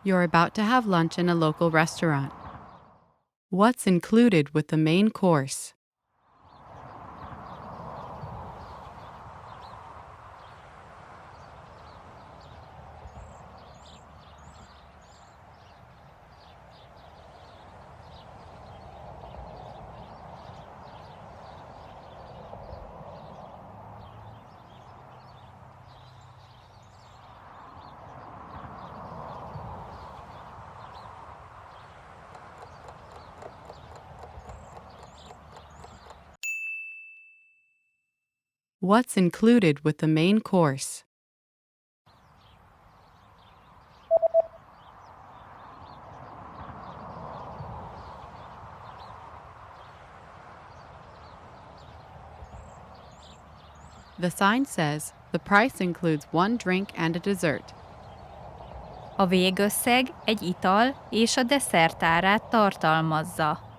You're about to have lunch in a local restaurant. What's included with the main course? What's included with the main course? The sign says the price includes one drink and a dessert. A végösszeg egy ital és a desszert árát tartalmazza.